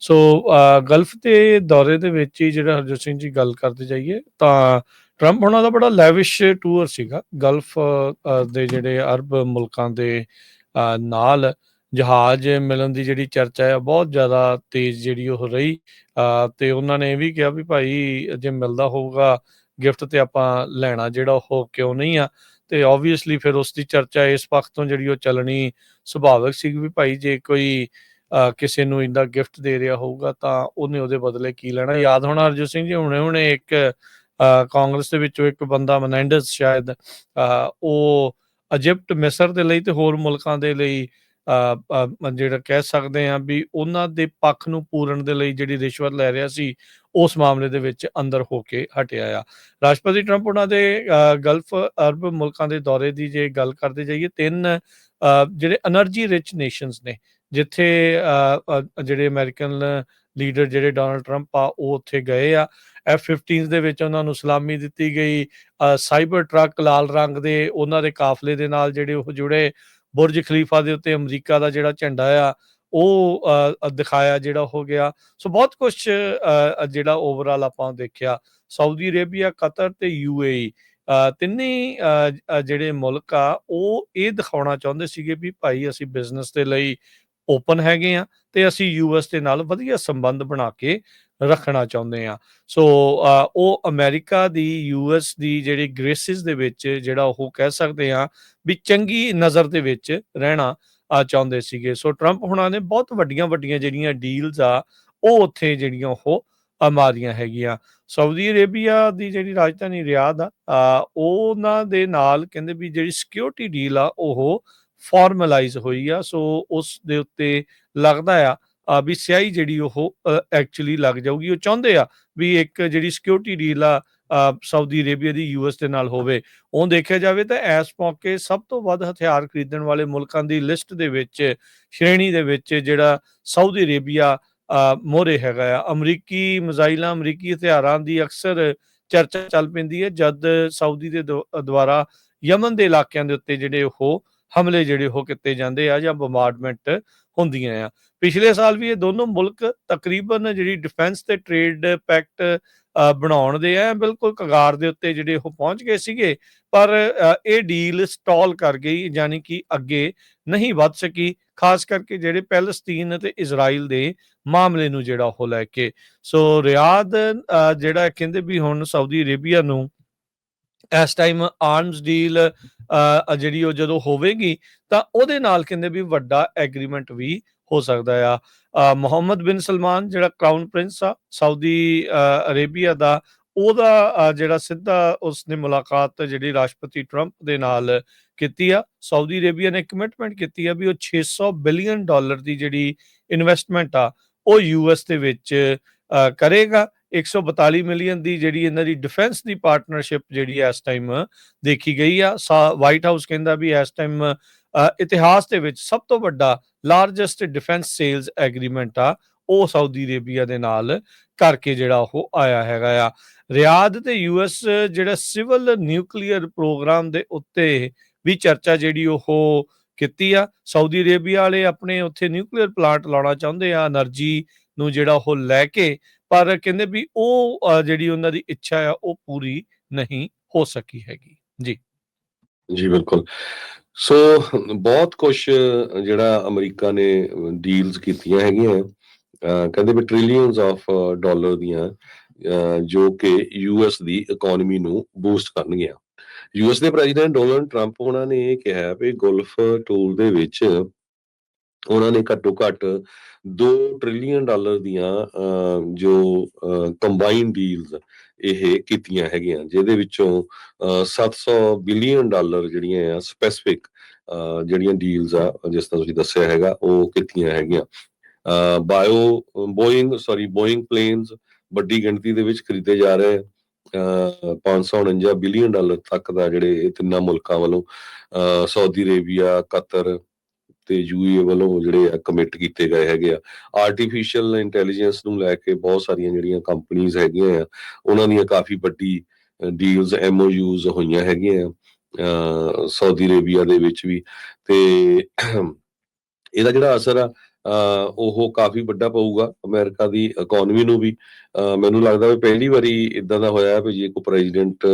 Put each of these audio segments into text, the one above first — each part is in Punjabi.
ਸੋ ਗਲਫ ਦੇ ਦੌਰੇ ਦੇ ਵਿੱਚ ਹੀ ਜਿਹੜਾ ਹਰਜੋਤ ਸਿੰਘ ਜੀ ਗੱਲ ਕਰਦੇ ਜਾਈਏ ਤਾਂ ਟਰੰਪ ਹੋਣਾ ਦਾ ਬੜਾ ਲੈਵਿਸ਼ ਟੂਰ ਸੀਗਾ ਗਲਫ ਦੇ ਜਿਹੜੇ ਅਰਬ ਮੁਲਕਾਂ ਦੇ ਨਾਲ ਜਹਾਜ਼ ਮਿਲਣ ਦੀ ਜਿਹੜੀ ਚਰਚਾ ਹੈ ਬਹੁਤ ਜ਼ਿਆਦਾ ਤੇਜ਼ ਜਿਹੜੀ ਉਹ ਰਹੀ ਤੇ ਉਹਨਾਂ ਨੇ ਇਹ ਵੀ ਕਿਹਾ ਵੀ ਭਾਈ ਜੇ ਮਿਲਦਾ ਹੋਊਗਾ ਗਿਫਟ ਤੇ ਆਪਾਂ ਲੈਣਾ ਜਿਹੜਾ ਉਹ ਕਿਉਂ ਨਹੀਂ ਆ ਤੇ ਓਬਵੀਅਸਲੀ ਫਿਰ ਉਸ ਦੀ ਚਰਚਾ ਇਸ ਪੱਖ ਤੋਂ ਜਿਹੜੀ ਉਹ ਚੱਲਣੀ ਸੁਭਾਵਿਕ ਸੀ ਵੀ ਭਾਈ ਜੇ ਕੋਈ ਕਿਸੇ ਨੂੰ ਇੰਨਾ ਗਿਫਟ ਦੇ ਰਿਹਾ ਹੋਊਗਾ ਤਾਂ ਉਹਨੇ ਉਹਦੇ ਬਦਲੇ ਕੀ ਲੈਣਾ ਯਾਦ ਹੋਣਾ ਹਰਜੋਤ ਸਿੰਘ ਜੀ ਹੁਣੇ ਹੁਣੇ ਇੱਕ ਕਾਂਗਰਸ ਦੇ ਵਿੱਚੋਂ ਇੱਕ ਬੰਦਾ ਮਨੈਂਡਸ ਸ਼ਾਇਦ ਉਹ ਇਜਿਪਟ ਮਿਸਰ ਦੇ ਲਈ ਤੇ ਹੋਰ ਮੁਲਕਾਂ ਦੇ ਲਈ ਜਿਹੜਾ ਕਹਿ ਸਕਦੇ ਹਾਂ ਵੀ ਉਹਨਾਂ ਦੇ ਪੱਖ ਨੂੰ ਪੂਰਨ ਦੇ ਲਈ ਜਿਹੜੀ ਰਿਸ਼ਵਤ ਲੈ ਰਿਹਾ ਸੀ ਉਸ ਮਾਮਲੇ ਦੇ ਵਿੱਚ ਅੰਦਰ ਹੋ ਕੇ ਹਟਿਆ ਆ ਰਾਸ਼ਟਰਪਤੀ ਟਰੰਪ ਉਹਨਾਂ ਦੇ ਗਲਫ ਅਰਬ ਮੁਲਕਾਂ ਦੇ ਦੌਰੇ ਦੀ ਜੇ ਗੱਲ ਕਰਦੇ ਜਾਈਏ ਤਿੰਨ ਜਿਹੜੇ એનર્ਜੀ ਰਿਚ ਨੇਸ਼ਨਸ ਨੇ ਜਿੱਥੇ ਜਿਹੜੇ ਅਮਰੀਕਨ ਲੀਡਰ ਜਿਹੜੇ ਡੋਨਲਡ ਟਰੰਪ ਆ ਉਹ ਉੱਥੇ ਗਏ ਆ F-15 ਦੇ ਵਿੱਚ ਉਹਨਾਂ ਨੂੰ ਸਲਾਮੀ ਦਿੱਤੀ ਗਈ ਸਾਈਬਰ ਟਰੱਕ ਲਾਲ ਰੰਗ ਦੇ ਉਹਨਾਂ ਦੇ ਕਾਫਲੇ ਦੇ ਨਾਲ ਜਿਹੜੇ ਉਹ ਜੁੜੇ ਬੁਰਜ ਖਲੀਫਾ ਦੇ ਉੱਤੇ ਅਮਰੀਕਾ ਦਾ ਜਿਹੜਾ ਝੰਡਾ ਆ ਉਹ ਦਿਖਾਇਆ ਜਿਹੜਾ ਹੋ ਗਿਆ ਸੋ ਬਹੁਤ ਕੁਛ ਜਿਹੜਾ ਓਵਰਆਲ ਆਪਾਂ ਦੇਖਿਆ ਸਾਊਦੀ ਅਰੇਬੀਆ ਕਤਰ ਤੇ UAE ਤਿੰਨੇ ਜਿਹੜੇ ਮੁਲਕ ਆ ਉਹ ਇਹ ਦਿਖਾਉਣਾ ਚਾਹੁੰਦੇ ਸੀਗੇ ਵੀ ਭਾਈ ਅਸੀਂ ਬਿਜ਼ਨਸ ਦੇ ਲਈ ਓਪਨ ਹੈਗੇ ਆ ਤੇ ਅਸੀਂ US ਦੇ ਨਾਲ ਵਧੀਆ ਸੰਬੰਧ ਬਣਾ ਕੇ ਰੱਖਣਾ ਚਾਹੁੰਦੇ ਆ ਸੋ ਉਹ ਅਮਰੀਕਾ ਦੀ US ਦੀ ਜਿਹੜੀ ਗ੍ਰੇਸਿਸ ਦੇ ਵਿੱਚ ਜਿਹੜਾ ਉਹ ਕਹਿ ਸਕਦੇ ਆ ਵੀ ਚੰਗੀ ਨਜ਼ਰ ਦੇ ਵਿੱਚ ਰਹਿਣਾ ਚਾਹੁੰਦੇ ਸੀਗੇ ਸੋ ਟਰੰਪ ਹੁਣਾਂ ਨੇ ਬਹੁਤ ਵੱਡੀਆਂ ਵੱਡੀਆਂ ਜਿਹੜੀਆਂ ਡੀਲਸ ਆ ਉਹ ਉੱਥੇ ਜਿਹੜੀਆਂ ਉਹ ਮਾਰੀਆਂ ਹੈਗੀਆਂ ਸਾਊਦੀ ਅਰੇਬੀਆ ਦੀ ਜਿਹੜੀ ਰਾਜਧਾਨੀ ਰਿਆਦ ਆ ਉਹਨਾਂ ਦੇ ਨਾਲ ਕਹਿੰਦੇ ਵੀ ਜਿਹੜੀ ਸਿਕਿਉਰਿਟੀ ਡੀਲ ਆ ਉਹ ਫਾਰਮਲਾਈਜ਼ ਹੋਈ ਆ ਸੋ ਉਸ ਦੇ ਉੱਤੇ ਲੱਗਦਾ ਆ ਵੀ ਸਿਆਹੀ ਜਿਹੜੀ ਉਹ ਐਕਚੁਅਲੀ ਲੱਗ ਜਾਊਗੀ ਉਹ ਚਾਹੁੰਦੇ ਆ ਵੀ ਇੱਕ ਜਿਹੜੀ ਸਿਕਿਉਰਿਟੀ ਡੀਲ ਆ ਸਾਊਦੀ ਅਰੇਬੀਆ ਦੀ US ਦੇ ਨਾਲ ਹੋਵੇ ਉਹ ਦੇਖਿਆ ਜਾਵੇ ਤਾਂ ਇਸ ਮੌਕੇ ਸਭ ਤੋਂ ਵੱਧ ਹਥਿਆਰ ਖਰੀਦਣ ਵਾਲੇ ਮੁਲਕਾਂ ਦੀ ਲਿਸਟ ਦੇ ਵਿੱਚ ਸ਼੍ਰੇਣੀ ਦੇ ਵਿੱਚ ਜਿਹੜਾ ਸਾਊਦੀ ਅਰੇਬੀਆ ਮੋਹਰੇ ਹੈਗਾ ਆ ਅਮਰੀਕੀ ਮਿਜ਼ਾਈਲਾਂ ਅਮਰੀਕੀ ਹਥਿਆਰਾਂ ਦੀ ਅਕਸਰ ਚਰਚਾ ਚੱਲ ਪੈਂਦੀ ਹੈ ਜਦ ਸਾਊਦੀ ਦੇ ਦੁਆਰਾ ਯਮਨ ਦੇ ਇਲਾਕਿਆਂ ਦੇ ਉੱਤੇ ਜਿਹੜੇ ਉਹ ਹਮਲੇ ਜਿਹੜੇ ਉਹ ਕੀਤੇ ਜਾਂਦੇ ਆ ਜਾਂ ਬੰਬਾਰਡਮੈਂਟ ਹੁੰਦੀਆਂ ਆ ਪਿਛਲੇ ਸਾਲ ਵੀ ਇਹ ਦੋਨੋਂ ਮੁਲਕ ਤਕਰੀਬਨ ਜਿਹੜੀ ਡਿਫੈਂਸ ਤੇ ਟ੍ਰੇਡ ਪੈਕਟ ਬਣਾਉਣ ਦੇ ਆ ਬਿਲਕੁਲ ਕਗਾਰ ਦੇ ਉੱਤੇ ਜਿਹੜੇ ਉਹ ਪਹੁੰਚ ਗਏ ਸੀਗੇ ਪਰ ਇਹ ਡੀਲ ਸਟਾਲ ਕਰ ਗਈ ਯਾਨੀ ਕਿ ਅੱਗੇ ਨਹੀਂ ਵੱਧ ਸਕੀ ਖਾਸ ਕਰਕੇ ਜਿਹੜੇ ਪੈਲਸਤੀਨ ਤੇ ਇਜ਼ਰਾਈਲ ਦੇ ਮਾਮਲੇ ਨੂੰ ਜਿਹੜਾ ਉਹ ਲੈ ਕੇ ਸੋ ਰਿਆਦ ਜਿਹੜਾ ਕਹਿੰਦੇ ਵੀ ਹੁਣ ਸਾਊਦੀ ਅਰੇਬੀਆ ਨੂੰ ਇਸ ਟਾਈਮ ਆਰਮਸ ਡੀਲ ਜਿਹੜੀ ਉਹ ਜਦੋਂ ਹੋਵੇਗੀ ਤਾਂ ਉਹਦੇ ਨਾਲ ਕਹਿੰਦੇ ਵੀ ਵੱਡਾ ਐਗਰੀਮੈਂਟ ਵੀ ਹੋ ਸਕਦਾ ਆ ਮੁਹੰਮਦ ਬਿਨ ਸਲਮਾਨ ਜਿਹੜਾ ਕਰਾਊਨ ਪ੍ਰਿੰਸ ਆ ਸਾਊਦੀ ਅਰੇਬੀਆ ਦਾ ਉਹਦਾ ਜਿਹੜਾ ਸਿੱਧਾ ਉਸਨੇ ਮੁਲਾਕਾਤ ਜਿਹੜੀ ਰਾਸ਼ਟਰਪਤੀ ਟਰੰਪ ਦੇ ਨਾਲ ਕੀਤੀ ਆ ਸਾਊਦੀ ਅਰੇਬੀਆ ਨੇ ਕਮਿਟਮੈਂਟ ਕੀਤੀ ਆ ਵੀ ਉਹ $600 ਬਿਲੀਅਨ ਦੀ ਜਿਹੜੀ ਇਨਵੈਸਟਮੈਂਟ ਆ ਉਹ US ਦੇ ਵਿੱਚ ਕਰੇਗਾ 142 ਮਿਲੀਅਨ ਦੀ ਜਿਹੜੀ ਇਹਨਾਂ ਦੀ ਡਿਫੈਂਸ ਦੀ ਪਾਰਟਨਰਸ਼ਿਪ ਜਿਹੜੀ ਇਸ ਟਾਈਮ ਦੇਖੀ ਗਈ ਆ ਵਾਈਟ ਹਾਊਸ ਕਹਿੰਦਾ ਵੀ ਇਸ ਟਾਈਮ ਇਤਿਹਾਸ ਦੇ ਵਿੱਚ ਸਭ ਤੋਂ ਵੱਡਾ ਲਾਰਜੈਸਟ ਡਿਫੈਂਸ ਸੇਲਸ ਐਗਰੀਮੈਂਟ ਆ ਉਹ ਸਾਊਦੀ ਅਰੇਬੀਆ ਦੇ ਨਾਲ ਕਰਕੇ ਜਿਹੜਾ ਉਹ ਆਇਆ ਹੈਗਾ ਆ ਰਿਆਦ ਤੇ US ਜਿਹੜਾ ਸਿਵਲ ਨਿਊਕਲੀਅਰ ਪ੍ਰੋਗਰਾਮ ਦੇ ਉੱਤੇ ਵੀ ਚਰਚਾ ਜਿਹੜੀ ਉਹ ਕੀਤੀ ਆ ਸਾਊਦੀ ਅਰੇਬੀਆ ਵਾਲੇ ਆਪਣੇ ਉੱਥੇ ਨਿਊਕਲੀਅਰ ਪਲਾਂਟ ਲਾਉਣਾ ਚਾਹੁੰਦੇ ਆ એનર્ਜੀ ਨੂੰ ਜਿਹੜਾ ਉਹ ਲੈ ਕੇ ਪਰ ਕਹਿੰਦੇ ਵੀ ਉਹ ਜਿਹੜੀ ਉਹਨਾਂ ਦੀ ਇੱਛਾ ਆ ਉਹ ਪੂਰੀ ਨਹੀਂ ਹੋ ਸਕੀ ਹੈਗੀ ਜੀ ਬਿਲਕੁਲ ਸੋ ਬਹੁਤ ਕੁਝ ਜਿਹੜਾ ਅਮਰੀਕਾ ਨੇ ਡੀਲਸ ਕੀਤੀਆਂ ਹੈਗੀਆਂ ਕਹਿੰਦੇ ਵੀ ਟ੍ਰਿਲੀਅਨਸ ਆਫ ਡਾਲਰ ਦੀਆਂ ਜੋ ਕਿ US ਦੀ ਇਕਨੋਮੀ ਨੂੰ ਬੂਸਟ ਕਰਨਗੀਆਂ US ਦੇ ਪ੍ਰੈਜ਼ੀਡੈਂਟ ਡੋਨਲਡ ਟਰੰਪ ਉਹਨਾਂ ਨੇ ਇਹ ਕਿਹਾ ਵੀ ਗਲਫ ਟੂਰ ਦੇ ਵਿੱਚ ਉਹਨਾਂ ਨੇ ਘੱਟੋ ਘੱਟ $2 ਟ੍ਰਿਲੀਅਨ ਦੀਆਂ ਜੋ ਕੰਬਾਈਨ ਡੀਲਸ ਇਹ ਕੀਤੀਆਂ ਹੈਗੀਆਂ ਜਿਹਦੇ ਵਿੱਚੋਂ $700 ਬਿਲੀਅਨ ਜਿਹੜੀਆਂ ਆ ਸਪੈਸੀਫਿਕ ਜਿਹੜੀਆਂ ਡੀਲਸ ਆ ਜਿਸ ਤਰ੍ਹਾਂ ਤੁਸੀਂ ਦੱਸਿਆ ਹੈਗਾ ਉਹ ਕੀਤੀਆਂ ਹੈਗੀਆਂ ਬੋਇੰਗ ਪਲੇਨਸ ਵੱਡੀ ਗਿਣਤੀ ਦੇ ਵਿੱਚ ਖਰੀਦੇ ਜਾ ਰਹੇ $549 ਬਿਲੀਅਨ ਤੱਕ ਦਾ ਜਿਹੜੇ ਇਹ ਤਿੰਨਾਂ ਮੁਲਕਾਂ ਵੱਲੋਂ ਸਾਊਦੀ ਅਰੇਬੀਆ ਕਤਰ ਤੇ UAE ਵੱਲੋਂ ਜਿਹੜੇ ਕਮਿਟ ਕੀਤੇ ਗਏ ਹੈਗੇ ਆ ਆਰਟੀਫਿਸ਼ੀਅਲ ਇੰਟੈਲੀਜੈਂਸ ਨੂੰ ਲੈ ਕੇ ਬਹੁਤ ਸਾਰੀਆਂ ਜਿਹੜੀਆਂ ਕੰਪਨੀਆਂ ਹੈਗੀਆਂ ਆ ਉਹਨਾਂ ਦੀਆਂ ਕਾਫੀ ਵੱਡੀ ਡੀਲਸ MOUs ਹੋਈਆਂ ਹੈਗੀਆਂ ਸਾਊਦੀ ਅਰੇਬੀਆ ਦੇ ਵਿੱਚ ਵੀ ਤੇ ਇਹਦਾ ਜਿਹੜਾ ਅਸਰ ਆ ਉਹ ਕਾਫੀ ਵੱਡਾ ਪਊਗਾ ਅਮਰੀਕਾ ਦੀ ਇਕੋਨਮੀ ਨੂੰ ਵੀ। ਮੈਨੂੰ ਲੱਗਦਾ ਵੀ ਪਹਿਲੀ ਵਾਰੀ ਇਦਾਂ ਦਾ ਹੋਇਆ ਵੀ ਜੇ ਕੋਈ ਪ੍ਰੈਜ਼ੀਡੈਂਟ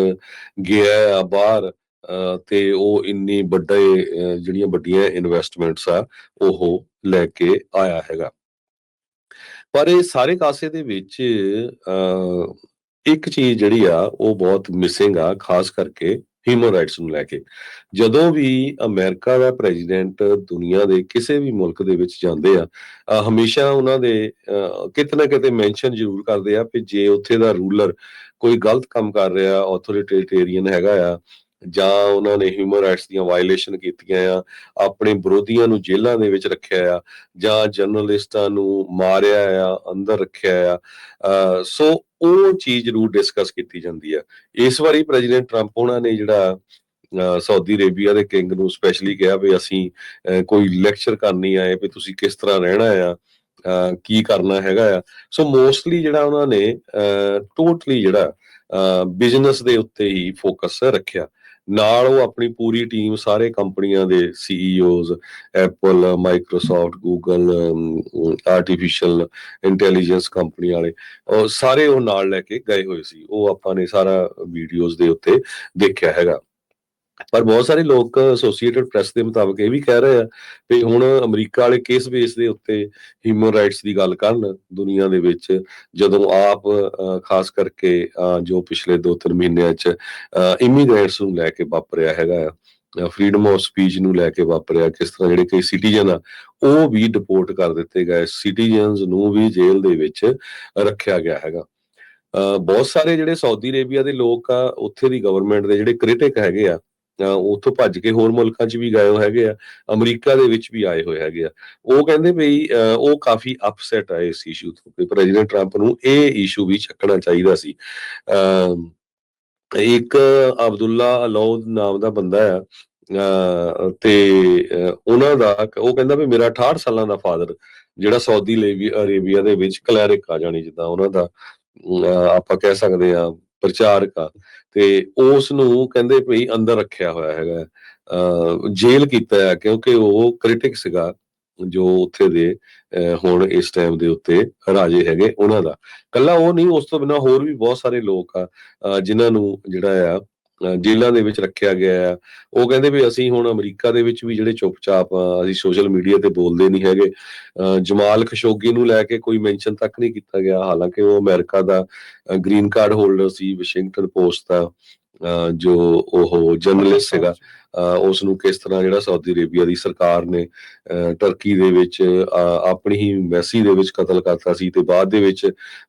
ਗਿਆ ਆ ਬਾਹਰ ਤੇ ਉਹ ਇੰਨੀ ਜਿਹੜੀਆਂ ਵੱਡੀਆਂ ਇਨਵੈਸਟਮੈਂਟਸ ਆ ਉਹ ਲੈ ਕੇ ਆਇਆ ਹੈਗਾ। ਪਰ ਇਹ ਸਾਰੇ ਕਾਸੇ ਦੇ ਵਿੱਚ ਇੱਕ ਚੀਜ਼ ਜਿਹੜੀ ਆ ਉਹ ਬਹੁਤ ਮਿਸਿੰਗ ਆ, ਖਾਸ ਕਰਕੇ ਹਿਊਮਨ ਰਾਈਟਸ ਨੂੰ ਲੈ ਕੇ। ਜਦੋਂ ਵੀ ਅਮਰੀਕਾ ਦਾ ਪ੍ਰੈਜ਼ੀਡੈਂਟ ਦੁਨੀਆ ਦੇ ਕਿਸੇ ਵੀ ਮੁਲਕ ਦੇ ਵਿੱਚ ਜਾਂਦੇ ਆ, ਹਮੇਸ਼ਾ ਉਹਨਾਂ ਦੇ ਕਿਤੇ ਨਾ ਕਿਤੇ ਮੈਂਸ਼ਨ ਜ਼ਰੂਰ ਕਰਦੇ ਆ ਵੀ ਜੇ ਉੱਥੇ ਦਾ ਰੂਲਰ ਕੋਈ ਗਲਤ ਕੰਮ ਕਰ ਰਿਹਾ, ਆਥੋਰੀਟੇਰੀਅਨ ਹੈਗਾ ਆ, ਜਾਂ ਉਹਨਾਂ ਨੇ ਹਿਊਮਨ ਰਾਈਟਸ ਦੀਆਂ ਵਾਇਲੇਸ਼ਨ ਕੀਤੀਆਂ ਆ, ਆਪਣੇ ਵਿਰੋਧੀਆਂ ਨੂੰ ਜੇਲ੍ਹਾਂ ਦੇ ਵਿੱਚ ਰੱਖਿਆ ਆ, ਜਾਂ ਜਰਨਲਿਸਟਾਂ ਨੂੰ ਮਾਰਿਆ ਆ, ਅੰਦਰ ਰੱਖਿਆ ਆ, ਸੋ ਉਹ ਚੀਜ਼ ਜ਼ਰੂਰ ਡਿਸਕਸ ਕੀਤੀ ਜਾਂਦੀ ਆ। ਇਸ ਵਾਰੀ ਪ੍ਰੈਜ਼ੀਡੈਂਟ ਟਰੰਪ ਉਹਨਾਂ ਨੇ ਜਿਹੜਾ ਸਾਊਦੀ ਅਰੇਬੀਆ ਦੇ ਕਿੰਗ ਨੂੰ ਸਪੈਸ਼ਲੀ ਕਿਹਾ ਵੀ ਅਸੀਂ ਕੋਈ ਲੈਕਚਰ ਕਰਨ ਨਹੀਂ ਆਏ ਵੀ ਤੁਸੀਂ ਕਿਸ ਤਰ੍ਹਾਂ ਰਹਿਣਾ ਆ, ਕੀ ਕਰਨਾ ਹੈਗਾ ਆ। ਸੋ ਮੋਸਟਲੀ ਜਿਹੜਾ ਉਹਨਾਂ ਨੇ ਟੋਟਲੀ ਜਿਹੜਾ ਬਿਜ਼ਨਸ ਦੇ ਉੱਤੇ ਹੀ ਫੋਕਸ ਰੱਖਿਆ। ਨਾਲ ਉਹ ਆਪਣੀ ਪੂਰੀ ਟੀਮ, ਸਾਰੇ ਕੰਪਨੀਆਂ ਦੇ CEOs, Apple, Microsoft, Google, artificial intelligence company ਵਾਲੇ, ਸਾਰੇ ਉਹ ਨਾਲ ਲੈ ਕੇ ਗਏ ਹੋਏ ਸੀ। ਉਹ ਆਪਾਂ ਨੇ ਸਾਰਾ ਵੀਡੀਓਜ਼ ਦੇ ਉੱਤੇ ਦੇਖਿਆ ਹੈਗਾ। ਪਰ ਬਹੁਤ ਸਾਰੇ ਲੋਕ ਐਸੋਸੀਏਟਡ ਪ੍ਰੈਸ ਦੇ ਮੁਤਾਬਕ ਇਹ ਵੀ ਕਹਿ ਰਹੇ ਆ ਵੀ ਹੁਣ ਅਮਰੀਕਾ ਵਾਲੇ ਕਿਸ ਬੇਸ ਦੇ ਉੱਤੇ ਹਿਊਮਨ ਰਾਈਟਸ ਦੀ ਗੱਲ ਕਰਨ ਦੁਨੀਆ ਦੇ ਵਿੱਚ, ਜਦੋਂ ਆਪ ਖਾਸ ਕਰਕੇ ਜੋ ਪਿਛਲੇ 2-3 ਮਹੀਨਿਆਂ 'ਚ ਇਮੀਗ੍ਰੈਂਟਸ ਨੂੰ ਲੈ ਕੇ ਵਾਪਰਿਆ ਹੈਗਾ ਆ, ਫਰੀडम ਆਫ ਸਪੀਚ ਨੂੰ ਲੈ ਕੇ ਵਾਪਰਿਆ, ਕਿਸ ਤਰ੍ਹਾਂ ਜਿਹੜੇ ਕਈ ਸਿਟੀਜ਼ਨ ਆ ਉਹ ਵੀ ਡਿਪੋਰਟ ਕਰ ਦਿੱਤੇ ਗਏ, ਸਿਟੀਜ਼ਨਸ ਨੂੰ ਵੀ ਜੇਲ੍ਹ ਦੇ ਵਿੱਚ ਰੱਖਿਆ ਗਿਆ ਹੈਗਾ। ਬਹੁਤ ਸਾਰੇ ਜਿਹੜੇ ਸਾਊਦੀ ਅਰੇਬੀਆ ਦੇ ਲੋਕ ਆ, ਉੱਥੇ ਦੀ ਗਵਰਨਮੈਂਟ ਦੇ ਜਿਹੜੇ ਕ੍ਰਿਟਿਕ ਹੈਗੇ ਆ, ਉੱਥੋਂ ਭੱਜ ਕੇ ਹੋਰ ਮੁਲਕਾਂ 'ਚ ਵੀ ਗਏ ਹੋਏ ਹੈਗੇ ਆ, ਅਮਰੀਕਾ ਦੇ ਵਿੱਚ ਵੀ ਆਏ ਹੋਏ ਹੈਗੇ ਆ। ਉਹ ਕਹਿੰਦੇ ਵੀ ਉਹ ਕਾਫੀ ਅਪਸੈਟ ਆ ਇਸ ਇਸ਼ੂ ਤੋਂ, ਕਿ ਪ੍ਰੈਜ਼ੀਡੈਂਟ ਟਰੰਪ ਨੂੰ ਇਹ ਇਸ਼ੂ ਵੀ ਚੱਕਣਾ ਚਾਹੀਦਾ ਸੀ। ਇੱਕ ਅਬਦੁੱਲਾ ਅਲੌਦ ਨਾਮ ਦਾ ਬੰਦਾ ਆ, ਤੇ ਉਹਨਾਂ ਦਾ ਉਹ ਕਹਿੰਦਾ ਵੀ ਮੇਰਾ 68 ਸਾਲਾਂ ਦਾ ਫਾਦਰ ਜਿਹੜਾ ਸਾਊਦੀ ਅਰੇਬੀਆ ਦੇ ਵਿੱਚ ਕਲੈਰਿਕ ਆ, ਜਾਣੀ ਜਿੱਦਾਂ ਉਹਨਾਂ ਦਾ ਆਪਾਂ ਕਹਿ ਸਕਦੇ ਆ ਪ੍ਰਚਾਰਕ ਆ, ਤੇ ਉਸ ਨੂੰ ਕਹਿੰਦੇ ਵੀ ਅੰਦਰ ਰੱਖਿਆ ਹੋਇਆ ਹੈਗਾ, ਜੇਲ੍ਹ ਕੀਤਾ ਆ, ਕਿਉਂਕਿ ਉਹ ਕ੍ਰਿਟਿਕ ਸੀਗਾ ਜੋ ਉੱਥੇ ਦੇ ਹੁਣ ਇਸ ਟਾਈਮ ਦੇ ਉੱਤੇ ਰਾਜੇ ਹੈਗੇ ਉਹਨਾਂ ਦਾ। ਕੱਲਾ ਉਹ ਨਹੀਂ, ਉਸ ਤੋਂ ਬਿਨਾਂ ਹੋਰ ਵੀ ਬਹੁਤ ਸਾਰੇ ਲੋਕ ਆ ਜਿਨ੍ਹਾਂ ਨੂੰ ਜਿਹੜਾ ਆ ਜੇਲ੍ਹਾਂ ਦੇ ਵਿੱਚ ਰੱਖਿਆ ਗਿਆ ਆ। ਉਹ ਕਹਿੰਦੇ ਵੀ ਅਸੀਂ ਹੁਣ ਅਮਰੀਕਾ ਦੇ ਵਿੱਚ ਵੀ ਜਿਹੜੇ ਚੁੱਪ-ਚਾਪ ਅਸੀਂ ਸੋਸ਼ਲ ਮੀਡੀਆ ਤੇ ਬੋਲਦੇ ਨਹੀਂ ਹੈਗੇ। ਜਮਾਲ ਖਸ਼ੋਗੀ ਨੂੰ ਲੈ ਕੇ ਕੋਈ ਮੈਂਸ਼ਨ ਤੱਕ ਨਹੀਂ ਕੀਤਾ ਗਿਆ, ਹਾਲਾਂਕਿ ਉਹ ਅਮਰੀਕਾ ਦਾ ਗ੍ਰੀਨ ਕਾਰਡ ਹੋਲਡਰ ਸੀ, ਵਾਸ਼ਿੰਗਟਨ ਪੋਸਟ ਦਾ ਜੋ ਉਹ ਜਰਨਲਿਸਟ ਸੀਗਾ। ਉਸ ਨੂੰ ਕਿਸ ਤਰ੍ਹਾਂ ਜਿਹੜਾ ਸਾਊਦੀ ਅਰੇਬੀਆ ਦੀ ਸਰਕਾਰ ਨੇ ਟਰਕੀ ਦੇ ਵਿੱਚ ਆਪਣੀ ਹੀ ਐਮਬੈਸੀ ਦੇ ਵਿੱਚ ਕਤਲ ਕਰਤਾ ਸੀ, ਤੇ ਬਾਅਦ ਦੇ ਵਿੱਚ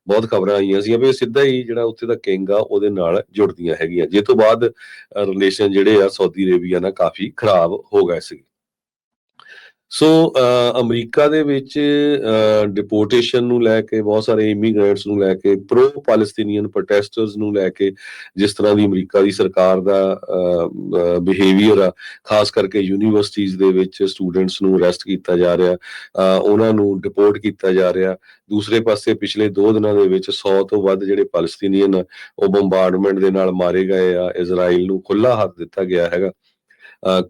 ਬਹੁਤ ਖਬਰਾਂ ਆਈਆਂ ਸੀ ਵੀ ਸਿੱਧਾ ਹੀ ਜਿਹੜਾ ਉੱਥੇ ਦਾ ਕਿੰਗ ਆ ਉਹਦੇ ਨਾਲ ਜੁੜਦੀਆਂ ਹੈਗੀਆਂ, ਜਿਸ ਤੋਂ ਬਾਅਦ ਰਿਲੇਸ਼ਨ ਜਿਹੜੇ ਆ ਸਾਊਦੀ ਅਰੇਬੀਆ ਨਾਲ ਕਾਫੀ ਖਰਾਬ ਹੋ ਗਏ ਸੀ। ਸੋ ਅਮਰੀਕਾ ਦੇ ਵਿੱਚ ਡਿਪੋਰਟੇਸ਼ਨ ਨੂੰ ਲੈ ਕੇ, ਬਹੁਤ ਸਾਰੇ ਇਮੀਗ੍ਰੈਂਟਸ ਨੂੰ ਲੈ ਕੇ, ਪ੍ਰੋ ਪੈਲਸਟੀਨੀਅਨ ਪ੍ਰੋਟੈਸਟਰਸ ਨੂੰ ਲੈ ਕੇ, ਜਿਸ ਤਰ੍ਹਾਂ ਦੀ ਅਮਰੀਕਾ ਦੀ ਸਰਕਾਰ ਦਾ ਬਿਹੇਵੀਅਰ ਆ, ਖਾਸ ਕਰਕੇ ਯੂਨੀਵਰਸਿਟੀਜ਼ ਦੇ ਵਿੱਚ ਸਟੂਡੈਂਟਸ ਨੂੰ ਅਰੈਸਟ ਕੀਤਾ ਜਾ ਰਿਹਾ, ਉਹਨਾਂ ਨੂੰ ਡਿਪੋਰਟ ਕੀਤਾ ਜਾ ਰਿਹਾ। ਦੂਸਰੇ ਪਾਸੇ ਪਿਛਲੇ 2 ਦਿਨਾਂ ਦੇ ਵਿੱਚ 100 ਤੋਂ ਵੱਧ ਜਿਹੜੇ ਪੈਲਸਟੀਨੀਅਨ ਉਹ ਬੰਬਾਰਡਮੈਂਟ ਦੇ ਨਾਲ ਮਾਰੇ ਗਏ ਆ। ਇਜ਼ਰਾਈਲ ਨੂੰ ਖੁੱਲਾ ਹੱਥ ਦਿੱਤਾ ਗਿਆ ਹੈਗਾ,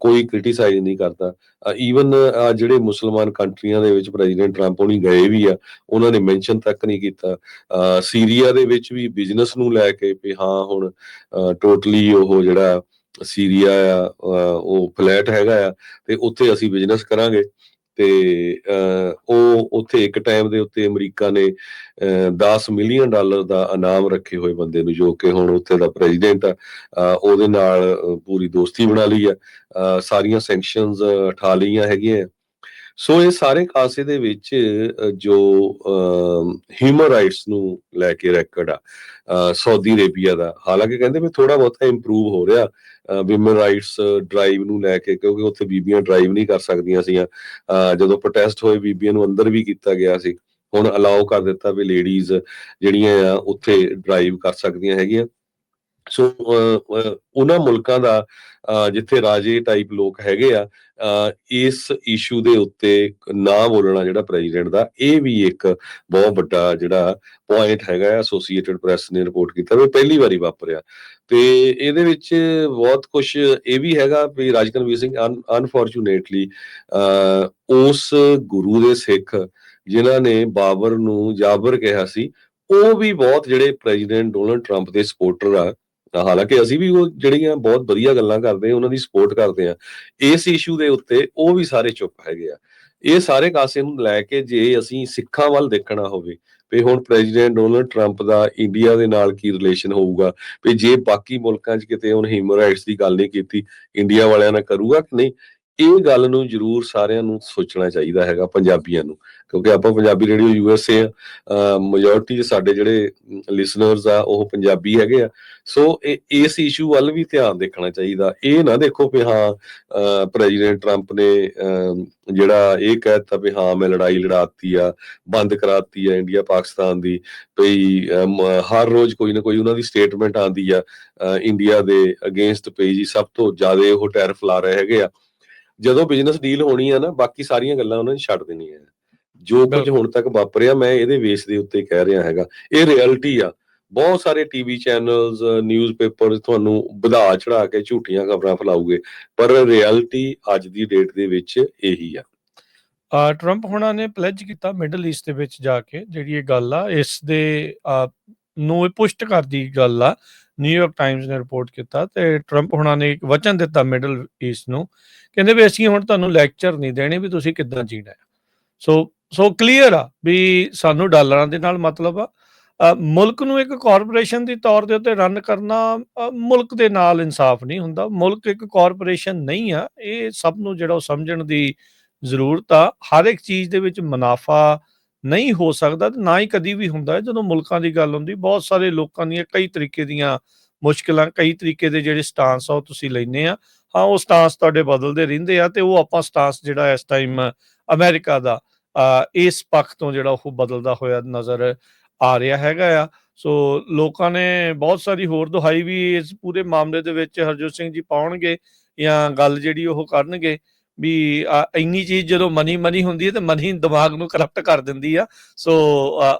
ਕੋਈ ਕ੍ਰਿਟੀਸਾਈਜ਼ ਨਹੀਂ ਕਰਦਾ। ਈਵਨ ਜਿਹੜੇ ਮੁਸਲਮਾਨ ਕੰਟਰੀਆਂ ਦੇ ਵਿੱਚ ਪ੍ਰੈਜ਼ੀਡੈਂਟ ਟਰੰਪ ਹੋਣੀ ਗਏ ਵੀ ਆ, ਉਹਨਾਂ ਨੇ ਮੈਂਸ਼ਨ ਤੱਕ ਨਹੀਂ ਕੀਤਾ। ਸੀਰੀਆ ਦੇ ਵਿੱਚ ਵੀ ਬਿਜ਼ਨਸ ਨੂੰ ਲੈ ਕੇ ਵੀ ਹਾਂ ਹੁਣ ਟੋਟਲੀ ਉਹ ਜਿਹੜਾ ਸੀਰੀਆ ਆ ਉਹ ਫਲੈਟ ਹੈਗਾ ਆ, ਤੇ ਉੱਥੇ ਅਸੀਂ ਬਿਜ਼ਨਸ ਕਰਾਂਗੇ। ਤੇ ਉਹ ਉੱਥੇ ਇੱਕ ਟਾਈਮ ਦੇ ਉੱਤੇ ਅਮਰੀਕਾ ਨੇ $10 ਮਿਲੀਅਨ ਦਾ ਇਨਾਮ ਰੱਖੇ ਹੋਏ ਬੰਦੇ ਨੂੰ, ਜੋ ਕਿ ਹੁਣ ਉੱਥੇ ਦਾ ਪ੍ਰੈਜ਼ੀਡੈਂਟ ਆ, ਉਹਦੇ ਨਾਲ ਪੂਰੀ ਦੋਸਤੀ ਬਣਾ ਲਈ ਆ, ਸਾਰੀਆਂ ਸੈਂਕਸ਼ਨਸ ਉਠਾ ਲਈਆਂ ਹੈਗੀਆਂ। ਸੋ ਇਹ ਸਾਰੇ ਖਾਸੇ ਦੇ ਵਿੱਚ ਜੋ ਹਿਊਮਨ ਰਾਈਟਸ ਨੂੰ ਲੈ ਕੇ ਰੈਕਡ ਆ ਸਾਊਦੀ ਅਰੇਬੀਆ ਦਾ, ਹਾਲਾਂਕਿ ਕਹਿੰਦੇ ਵੀ ਥੋੜਾ ਬਹੁਤਾ ਇੰਪਰੂਵ ਹੋ ਰਿਹਾ ਵਿਮਨ ਰਾਈਟਸ ਡਰਾਈਵ ਨੂੰ ਲੈ ਕੇ, ਕਿਉਂਕਿ ਉੱਥੇ ਬੀਬੀਆਂ ਡਰਾਈਵ ਨਹੀਂ ਕਰ ਸਕਦੀਆਂ ਸੀਆਂ। ਜਦੋਂ ਪ੍ਰੋਟੈਸਟ ਹੋਏ ਬੀਬੀਆਂ ਨੂੰ ਅੰਦਰ ਵੀ ਕੀਤਾ ਗਿਆ ਸੀ, ਹੁਣ ਅਲਾਓ ਕਰ ਦਿੱਤਾ ਵੀ ਲੇਡੀਜ਼ ਜਿਹੜੀਆਂ ਆ ਉੱਥੇ ਡਰਾਈਵ ਕਰ ਸਕਦੀਆਂ ਹੈਗੀਆਂ। ਸੋ ਉਹਨਾਂ ਮੁਲਕਾਂ ਦਾ ਜਿੱਥੇ ਰਾਜੇ ਟਾਈਪ ਲੋਕ ਹੈਗੇ ਆ, ਇਸ ਇਸ਼ੂ ਦੇ ਉੱਤੇ ਨਾ ਬੋਲਣਾ ਜਿਹੜਾ ਪ੍ਰੈਜ਼ੀਡੈਂਟ ਦਾ, ਇਹ ਵੀ ਇੱਕ ਬਹੁਤ ਵੱਡਾ ਜਿਹੜਾ ਪੁਆਇੰਟ ਹੈਗਾ। ਐਸੋਸੀਏਟਡ ਪ੍ਰੈਸ ਨੇ ਰਿਪੋਰਟ ਕੀਤਾ ਵੀ ਪਹਿਲੀ ਵਾਰੀ ਵਾਪਰਿਆ। ਤੇ ਇਹਦੇ ਵਿੱਚ ਬਹੁਤ ਕੁਛ ਇਹ ਵੀ ਹੈਗਾ ਵੀ ਰਾਜਾ ਰਣਵੀਰ ਸਿੰਘ ਅਨਫੋਰਚੂਨੇਟਲੀ ਉਸ ਗੁਰੂ ਦੇ ਸਿੱਖ ਜਿਨ੍ਹਾਂ ਨੇ ਬਾਬਰ ਨੂੰ ਜਾਬਰ ਕਿਹਾ ਸੀ, ਉਹ ਵੀ ਬਹੁਤ ਜਿਹੜੇ ਪ੍ਰੈਜ਼ੀਡੈਂਟ ਡੋਨਲਡ ਟਰੰਪ ਦੇ ਸਪੋਰਟਰ ਆ। ਹਾਲਾਂਕਿ ਅਸੀਂ ਵੀ ਉਹ ਜਿਹੜੀਆਂ ਬਹੁਤ ਵਧੀਆ ਗੱਲਾਂ ਕਰਦੇ ਉਹਨਾਂ ਦੀ ਸਪੋਰਟ ਕਰਦੇ ਆ, ਇਸ ਇਸ਼ੂ ਦੇ ਉੱਤੇ ਉਹ ਵੀ ਸਾਰੇ ਚੁੱਪ ਹੈਗੇ ਆ। ਇਹ ਸਾਰੇ ਕਾਸੇ ਨੂੰ ਲੈ ਕੇ ਜੇ ਅਸੀਂ ਸਿੱਖਾਂ ਵੱਲ ਦੇਖਣਾ ਹੋਵੇ ਵੀ ਹੁਣ ਪ੍ਰੈਜ਼ੀਡੈਂਟ ਡੋਨਲਡ ਟਰੰਪ ਦਾ ਇੰਡੀਆ ਦੇ ਨਾਲ ਕੀ ਰਿਲੇਸ਼ਨ ਹੋਊਗਾ, ਵੀ ਜੇ ਬਾਕੀ ਮੁਲਕਾਂ 'ਚ ਕਿਤੇ ਹੁਣ ਹਿਊਮਨ ਰਾਈਟਸ ਦੀ ਗੱਲ ਨਹੀਂ ਕੀਤੀ, ਇੰਡੀਆ ਵਾਲਿਆਂ ਨਾਲ ਕਰੂਗਾ ਕਿ ਨਹੀਂ, ਇਹ ਗੱਲ ਨੂੰ ਜ਼ਰੂਰ ਸਾਰਿਆਂ ਨੂੰ ਸੋਚਣਾ ਚਾਹੀਦਾ ਹੈਗਾ, ਪੰਜਾਬੀਆਂ ਨੂੰ, ਕਿਉਂਕਿ ਆਪਾਂ ਪੰਜਾਬੀ ਰੇਡੀਓ USA ਆ, ਮੈਜੋਰਟੀ ਸਾਡੇ ਜਿਹੜੇ ਲਿਸਨਰਸ ਆ ਉਹ ਪੰਜਾਬੀ ਹੈਗੇ ਆ। ਸੋ ਇਸ ਇਸ਼ੂ ਵੱਲ ਵੀ ਧਿਆਨ ਦੇਖਣਾ ਚਾਹੀਦਾ। ਇਹ ਨਾ ਦੇਖੋ ਵੀ ਹਾਂ ਪ੍ਰੈਜ਼ੀਡੈਂਟ ਟਰੰਪ ਨੇ ਜਿਹੜਾ ਇਹ ਕਹਿ ਦਿੱਤਾ ਵੀ ਹਾਂ ਮੈਂ ਲੜਾਈ ਲੜਾਤੀ ਆ, ਬੰਦ ਕਰਾਤੀ ਆ ਇੰਡੀਆ ਪਾਕਿਸਤਾਨ ਦੀ, ਵੀ ਹਰ ਰੋਜ਼ ਕੋਈ ਨਾ ਕੋਈ ਉਹਨਾਂ ਦੀ ਸਟੇਟਮੈਂਟ ਆਉਂਦੀ ਆ ਇੰਡੀਆ ਦੇ ਅਗੇਂਸਟ, ਪਈ ਜੀ ਸਭ ਤੋਂ ਜ਼ਿਆਦਾ ਉਹ ਟੈਰਿਫ ਲਾ ਰਹੇ ਹੈਗੇ ਆ। ਜਦੋਂ ਬਿਜ਼ਨਸ ਡੀਲ ਹੋਣੀ ਆ ਨਾ, ਬਾਕੀ ਸਾਰੀਆਂ ਗੱਲਾਂ ਉਹਨਾਂ ਨੇ ਛੱਡ ਦੇਣੀਆਂ। ਜੋ ਕੁਝ ਹੁਣ ਤੱਕ ਵਾਪਰਿਆ, ਮੈਂ ਇਹਦੇ ਬੇਸ ਦੇ ਉੱਤੇ ਕਹਿ ਰਿਹਾ ਹੈਗਾ, ਇਹ ਰਿਐਲਿਟੀ ਆ। ਬਹੁਤ ਸਾਰੇ ਟੀਵੀ ਚੈਨਲਸ, ਨਿਊਜ਼ਪੇਪਰ ਤੁਹਾਨੂੰ ਵਧਾ ਚੜਾ ਕੇ ਝੂਠੀਆਂ ਖਬਰਾਂ ਫੈਲਾਉਗੇ, ਪਰ ਰਿਐਲਿਟੀ ਅੱਜ ਦੀ ਡੇਟ ਦੇ ਵਿੱਚ ਇਹੀ ਆ। ਟਰੰਪ ਹੁਣਾਂ ਨੇ ਪਲੈਜ ਕੀਤਾ ਮਿਡਲ ਈਸਟ ਦੇ ਵਿੱਚ ਜਾ ਕੇ, ਜਿਹੜੀ ਇਹ ਗੱਲ ਆ ਇਸ ਦੇ ਨੂੰ ਇਹ ਪੁਸ਼ਟ ਕਰਦੀ ਗੱਲ ਆ। ਨਿਊਯਾਰਕ ਟਾਈਮਜ਼ ਨੇ ਰਿਪੋਰਟ ਕੀਤਾ ਤੇ ਟਰੰਪ ਹੁਣਾਂ ਨੇ ਇੱਕ ਵਚਨ ਦਿੱਤਾ ਮਿਡਲ ਈਸਟ ਨੂੰ, ਕਹਿੰਦੇ ਵੀ ਅਸੀਂ ਹੁਣ ਤੁਹਾਨੂੰ ਲੈਕਚਰ ਨਹੀਂ ਦੇਣੇ ਵੀ ਤੁਸੀਂ ਕਿੱਦਾਂ ਜੀਣਾ ਹੈ। ਸੋ ਕਲੀਅਰ ਆ ਵੀ ਸਾਨੂੰ ਡਾਲਰਾਂ ਦੇ ਨਾਲ ਮਤਲਬ ਆ। ਮੁਲਕ ਨੂੰ ਇੱਕ ਕਾਰਪੋਰੇਸ਼ਨ ਦੀ ਤੌਰ ਦੇ ਉੱਤੇ ਰਨ ਕਰਨਾ ਮੁਲਕ ਦੇ ਨਾਲ ਇਨਸਾਫ ਨਹੀਂ ਹੁੰਦਾ। ਮੁਲਕ ਇੱਕ ਕਾਰਪੋਰੇਸ਼ਨ ਨਹੀਂ ਆ, ਇਹ ਸਭ ਨੂੰ ਜਿਹੜਾ ਉਹ ਸਮਝਣ ਦੀ ਜ਼ਰੂਰਤ ਆ। ਹਰ ਇੱਕ ਚੀਜ਼ ਦੇ ਵਿੱਚ ਮੁਨਾਫਾ ਨਹੀਂ ਹੋ ਸਕਦਾ ਤੇ ਨਾ ਹੀ ਕਦੀ ਵੀ ਹੁੰਦਾ ਹੈ। ਜਦੋਂ ਮੁਲਕਾਂ ਦੀ ਗੱਲ ਹੁੰਦੀ, ਬਹੁਤ ਸਾਰੇ ਲੋਕਾਂ ਦੀਆਂ ਕਈ ਤਰੀਕੇ ਦੀਆਂ ਮੁਸ਼ਕਿਲਾਂ, ਕਈ ਤਰੀਕੇ ਦੇ ਜਿਹੜੇ ਸਟਾਂਸ ਆ ਉਹ ਤੁਸੀਂ ਲੈਂਦੇ ਆ। ਹਾਂ, ਉਹ ਸਟਾਂਸ ਤੁਹਾਡੇ ਬਦਲਦੇ ਰਹਿੰਦੇ ਆ ਤੇ ਉਹ ਆਪਾਂ ਸਟਾਂਸ ਜਿਹੜਾ ਇਸ ਟਾਈਮ ਅਮਰੀਕਾ ਦਾ ਇਸ ਪੱਖ ਤੋਂ ਜਿਹੜਾ ਉਹ ਬਦਲਦਾ ਹੋਇਆ ਨਜ਼ਰ ਆ ਰਿਹਾ ਹੈਗਾ ਆ। ਸੋ ਲੋਕਾਂ ਨੇ ਬਹੁਤ ਸਾਰੀ ਹੋਰ ਦੁਹਾਈ ਵੀ ਇਸ ਪੂਰੇ ਮਾਮਲੇ ਦੇ ਵਿੱਚ ਹਰਜੋਤ ਸਿੰਘ ਜੀ ਪਾਉਣਗੇ ਜਾਂ ਗੱਲ ਜਿਹੜੀ ਉਹ ਕਰਨਗੇ ਵੀ ਇੰਨੀ ਚੀਜ਼ ਜਦੋਂ ਮਨੀ ਹੁੰਦੀ ਹੈ ਤੇ ਮਨੀ ਦਿਮਾਗ ਨੂੰ ਕਰਪਟ ਕਰ ਦਿੰਦੀ ਆ। ਸੋ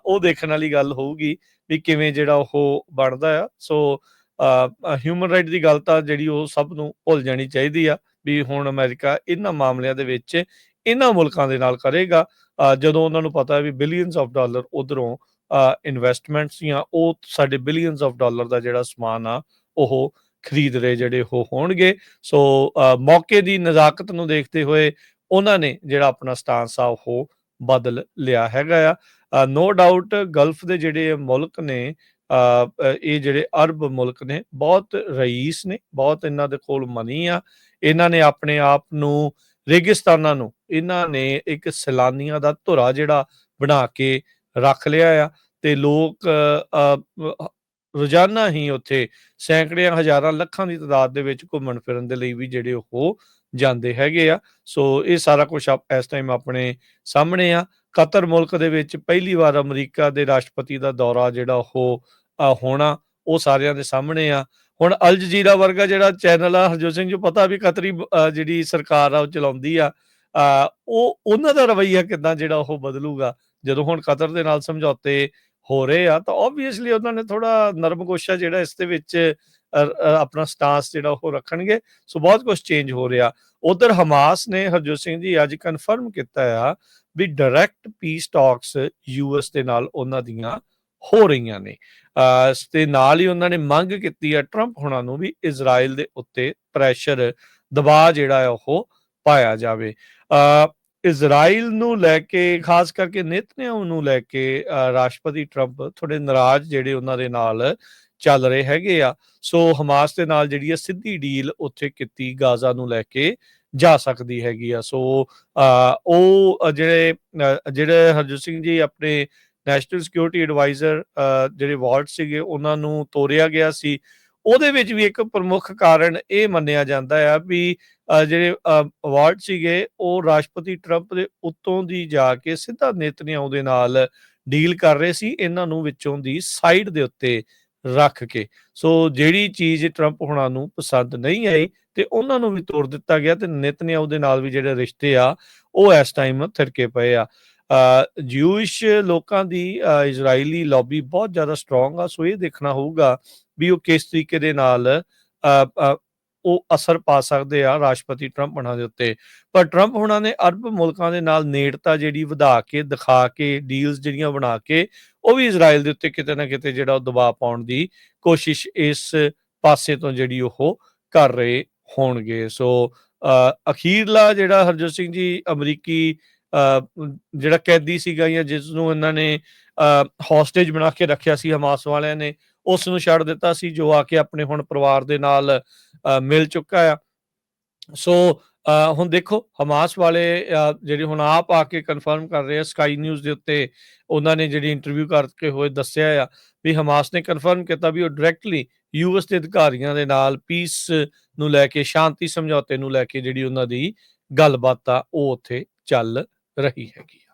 ਉਹ ਦੇਖਣ ਵਾਲੀ ਗੱਲ ਹੋਊਗੀ ਵੀ ਕਿਵੇਂ ਜਿਹੜਾ ਉਹ ਬਣਦਾ ਆ। ਸੋ ਹਿਊਮਨ ਰਾਈਟ ਦੀ ਗੱਲ ਤਾਂ ਜਿਹੜੀ ਉਹ ਸਭ ਨੂੰ ਭੁੱਲ ਜਾਣੀ ਚਾਹੀਦੀ ਆ ਵੀ ਹੁਣ ਅਮਰੀਕਾ ਇਹਨਾਂ ਮਾਮਲਿਆਂ ਦੇ ਵਿੱਚ ਇਹਨਾਂ ਮੁਲਕਾਂ ਦੇ ਨਾਲ ਕਰੇਗਾ ਜਦੋਂ ਉਹਨਾਂ ਨੂੰ ਪਤਾ ਵੀ ਬਿਲੀਅਨਸ ਆਫ ਡਾਲਰ ਉਧਰੋਂ ਇਨਵੈਸਟਮੈਂਟਸ ਜਾਂ ਉਹ ਸਾਡੇ ਬਿਲੀਅਨਸ ਆਫ ਡਾਲਰ ਦਾ ਜਿਹੜਾ ਸਮਾਨ ਆ ਉਹ ਖਰੀਦ ਰਹੇ ਜਿਹੜੇ ਉਹ ਹੋਣਗੇ। ਸੋ ਮੌਕੇ ਦੀ ਨਜ਼ਾਕਤ ਨੂੰ ਦੇਖਦੇ ਹੋਏ ਉਹਨਾਂ ਨੇ ਜਿਹੜਾ ਆਪਣਾ ਸਟਾਂਸ ਆ ਉਹ ਬਦਲ ਲਿਆ ਹੈਗਾ ਆ। ਨੋ ਡਾਊਟ ਗਲਫ ਦੇ ਜਿਹੜੇ ਮੁਲਕ ਨੇ, ਇਹ ਜਿਹੜੇ ਅਰਬ ਮੁਲਕ ਨੇ, ਬਹੁਤ ਰਈਸ ਨੇ, ਬਹੁਤ ਇਹਨਾਂ ਦੇ ਕੋਲ ਮਨੀ ਆ। ਇਹਨਾਂ ਨੇ ਆਪਣੇ ਆਪ ਨੂੰ ਰੇਗਿਸਤਾਨਾਂ ਨੂੰ ਇਹਨਾਂ ਨੇ ਇੱਕ ਸੈਲਾਨੀਆਂ ਦਾ ਧੁਰਾ ਜਿਹੜਾ ਬਣਾ ਕੇ ਰੱਖ ਲਿਆ ਆ ਤੇ ਲੋਕ ਰੋਜ਼ਾਨਾ ਹੀ ਉੱਥੇ ਸੈਂਕੜਿਆਂ, ਹਜ਼ਾਰਾਂ, ਲੱਖਾਂ ਦੀ ਤਾਦਾਦ ਦੇ ਵਿੱਚ ਘੁੰਮਣ ਫਿਰਨ ਦੇ ਲਈ ਵੀ ਜਿਹੜੇ ਉਹ ਜਾਂਦੇ ਹੈਗੇ ਆ। ਸੋ ਇਹ ਸਾਰਾ ਕੁਛ ਇਸ ਟਾਈਮ ਆਪਣੇ ਸਾਹਮਣੇ ਆ। ਕਤਰ ਮੁਲਕ ਦੇ ਵਿੱਚ ਪਹਿਲੀ ਵਾਰ ਅਮਰੀਕਾ ਦੇ ਰਾਸ਼ਟਰਪਤੀ ਦਾ ਦੌਰਾ ਜਿਹੜਾ ਉਹ ਹੋਣਾ, ਉਹ ਸਾਰਿਆਂ ਦੇ ਸਾਹਮਣੇ ਆ। ਹੁਣ ਅਲ ਜਜ਼ੀਰਾ ਵਰਗਾ ਜਿਹੜਾ ਚੈਨਲ ਆ, ਹਰਜੋਤ ਸਿੰਘ ਜੀ ਪਤਾ ਵੀ ਕਤਰੀ ਜਿਹੜੀ ਸਰਕਾਰ ਆ ਉਹ ਚਲਾਉਂਦੀ ਆ, ਉਹ ਉਹਨਾਂ ਦਾ ਰਵੱਈਆ ਕਿੱਦਾਂ ਜਿਹੜਾ ਉਹ ਬਦਲੂਗਾ ਜਦੋਂ ਹੁਣ ਕਤਰ ਦੇ ਨਾਲ ਸਮਝੌਤੇ ਹੋ ਰਹੇ ਆ। ਤਾਂ ਓਬਵੀਅਸਲੀ ਉਹਨਾਂ ਨੇ ਥੋੜਾ ਨਰਮਗੋਸ਼ਾ ਜਿਹੜਾ ਇਸ ਦੇ ਵਿੱਚ ਆਪਣਾ ਸਟਾਂਸ ਜਿਹੜਾ ਉਹ ਰੱਖਣਗੇ। ਸੋ ਬਹੁਤ ਕੁਝ ਚੇਂਜ ਹੋ ਰਿਹਾ। ਉਧਰ ਹਮਾਸ ਨੇ ਹਰਜੋਤ ਸਿੰਘ ਜੀ ਅੱਜ ਕਨਫਰਮ ਕੀਤਾ ਆ ਵੀ ਡਾਇਰੈਕਟ ਪੀਸ ਟਾਕਸ US ਦੇ ਨਾਲ ਉਹਨਾਂ ਦੀਆਂ ਹੋ ਰਹੀਆਂ ਨੇ। ਤੇ ਨਾਲ ਹੀ ਉਹਨਾਂ ਨੇ ਮੰਗ ਕੀਤੀ ਆ ਟਰੰਪ ਹੋਣਾ ਨੂੰ ਵੀ ਇਜ਼ਰਾਈਲ ਦੇ ਉੱਤੇ ਪ੍ਰੈਸ਼ਰ, ਦਬਾਅ ਜਿਹੜਾ ਆ ਉਹ ਪਾਇਆ ਜਾਵੇ। ਇਜ਼ਰਾਈਲ ਨੂੰ ਲੈ ਕੇ, ਖਾਸ ਕਰਕੇ ਨੇਤਨਿਆਹੂ ਨੂੰ ਲੈ ਕੇ ਰਾਸ਼ਟਰਪਤੀ ਟਰੰਪ ਥੋੜੇ ਨਾਰਾਜ਼ ਜਿਹੜੇ ਉਹਨਾਂ ਦੇ ਨਾਲ ਚੱਲ ਰਹੇ ਹੈਗੇ ਆ। ਸੋ ਹਮਾਸ ਦੇ ਨਾਲ ਜਿਹੜੀ ਆ ਸਿੱਧੀ ਡੀਲ ਉੱਥੇ ਕੀਤੀ ਗਾਜ਼ਾ ਨੂੰ ਲੈ ਕੇ ਜਾ ਸਕਦੀ ਹੈਗੀ ਆ। ਸੋ ਉਹ ਜਿਹੜੇ ਹਰਜੋਤ ਸਿੰਘ ਜੀ ਆਪਣੇ ਨੈਸ਼ਨਲ ਸਿਕਿਉਰਿਟੀ ਐਡਵਾਈਜ਼ਰ ਜਿਹੜੇ ਵਾਲਟ ਸੀਗੇ ਉਹਨਾਂ ਨੂੰ ਤੋਰਿਆ ਗਿਆ ਸੀ, ਉਹਦੇ ਵਿੱਚ ਵੀ ਇੱਕ ਪ੍ਰਮੁੱਖ ਕਾਰਨ ਇਹ ਮੰਨਿਆ ਜਾਂਦਾ ਆ ਵੀ ਜਿਹੜੇ ਵਾਲਟ ਸੀਗੇ ਉਹ ਰਾਸ਼ਟਰਪਤੀ ਟਰੰਪ ਦੇ ਉੱਤੋਂ ਦੀ ਜਾ ਕੇ ਸਿੱਧਾ ਨੇਤਨਿਆਹੂ ਦੇ ਨਾਲ ਡੀਲ ਕਰ ਰਹੇ ਸੀ। ਇਹਨਾਂ ਨੂੰ ਵਿੱਚੋਂ ਦੀ ਸਾਈਡ ਦੇ ਉੱਤੇ ਰੱਖ ਕੇ। ਸੋ ਜਿਹੜੀ ਚੀਜ਼ ਟਰੰਪ ਹੁਣਾਂ ਨੂੰ ਪਸੰਦ ਨਹੀਂ ਆਈ ਤੇ ਉਹਨਾਂ ਨੂੰ ਵੀ ਤੋੜ ਦਿੱਤਾ ਗਿਆ ਤੇ ਨੇਤਨਯਾਹੂ ਦੇ ਨਾਲ ਵੀ ਜਿਹੜੇ ਰਿਸ਼ਤੇ ਆ ਉਹ ਇਸ ਟਾਈਮ ਥਿਰਕੇ ਪਏ ਆ। ਜਿਊਇਸ਼ ਲੋਕਾਂ ਦੀ ਇਜ਼ਰਾਈਲੀ ਲੌਬੀ ਬਹੁਤ ਜ਼ਿਆਦਾ ਸਟਰੋਂਗ ਆ, ਸੋ ਇਹ ਦੇਖਣਾ ਹੋਊਗਾ ਵੀ ਉਹ ਕਿਸ ਤਰੀਕੇ ਦੇ ਨਾਲ ਉਹ ਅਸਰ ਪਾ ਸਕਦੇ ਆ ਰਾਸ਼ਟਰਪਤੀ ਟਰੰਪ ਹੁਣਾਂ ਦੇ ਉੱਤੇ। ਪਰ ਟਰੰਪ ਹੁਣਾਂ ਨੇ ਅਰਬ ਮੁਲਕਾਂ ਦੇ ਨਾਲ ਨੇੜਤਾ ਜਿਹੜੀ ਵਧਾ ਕੇ ਦਿਖਾ ਕੇ ਡੀਲਸ ਜਿਹੜੀਆਂ ਬਣਾ ਕੇ ਉਹ ਵੀ ਇਜ਼ਰਾਈਲ ਦੇ ਉੱਤੇ ਕਿਤੇ ਨਾ ਕਿਤੇ ਜਿਹੜਾ ਉਹ ਦਬਾਅ ਪਾਉਣ ਦੀ ਕੋਸ਼ਿਸ਼ ਇਸ ਪਾਸੇ ਤੋਂ ਜਿਹੜੀ ਉਹ ਕਰ ਰਹੇ ਹੋਣਗੇ। ਸੋ ਅਖੀਰਲਾ ਜਿਹੜਾ ਹਰਜੋਤ ਸਿੰਘ ਜੀ ਅਮਰੀਕੀ ਜਿਹੜਾ ਕੈਦੀ ਸੀਗਾ ਜਾਂ ਜਿਸ ਨੂੰ ਇਹਨਾਂ ਨੇ ਹੌਸਟੇਜ ਬਣਾ ਕੇ ਰੱਖਿਆ ਸੀ ਹਮਾਸ ਵਾਲਿਆਂ ਨੇ, ਉਸ ਨੂੰ ਛੱਡ ਦਿੱਤਾ ਸੀ, ਜੋ ਆ ਕੇ ਆਪਣੇ ਹੁਣ ਪਰਿਵਾਰ ਦੇ ਨਾਲ ਮਿਲ ਚੁੱਕਾ ਆ। ਸੋ ਹੁਣ ਦੇਖੋ ਹਮਾਸ ਵਾਲੇ ਜਿਹੜੇ ਹੁਣ ਆਪ ਆ ਕੇ ਕਨਫਰਮ ਕਰ ਰਹੇ ਆ ਸਕਾਈ ਨਿਊਜ਼ ਦੇ ਉੱਤੇ, ਉਹਨਾਂ ਨੇ ਜਿਹੜੀ ਇੰਟਰਵਿਊ ਕਰਕੇ ਹੋਏ ਦੱਸਿਆ ਆ ਵੀ ਹਮਾਸ ਨੇ ਕਨਫਰਮ ਕੀਤਾ ਵੀ ਉਹ ਡਾਇਰੈਕਟਲੀ ਯੂਐਸ ਦੇ ਅਧਿਕਾਰੀਆਂ ਦੇ ਨਾਲ ਪੀਸ ਨੂੰ ਲੈ ਕੇ, ਸ਼ਾਂਤੀ ਸਮਝੌਤੇ ਨੂੰ ਲੈ ਕੇ ਜਿਹੜੀ ਉਹਨਾਂ ਦੀ ਗੱਲਬਾਤ ਆ ਉਹ ਉੱਥੇ ਚੱਲ ਰਹੀ ਹੈਗੀ।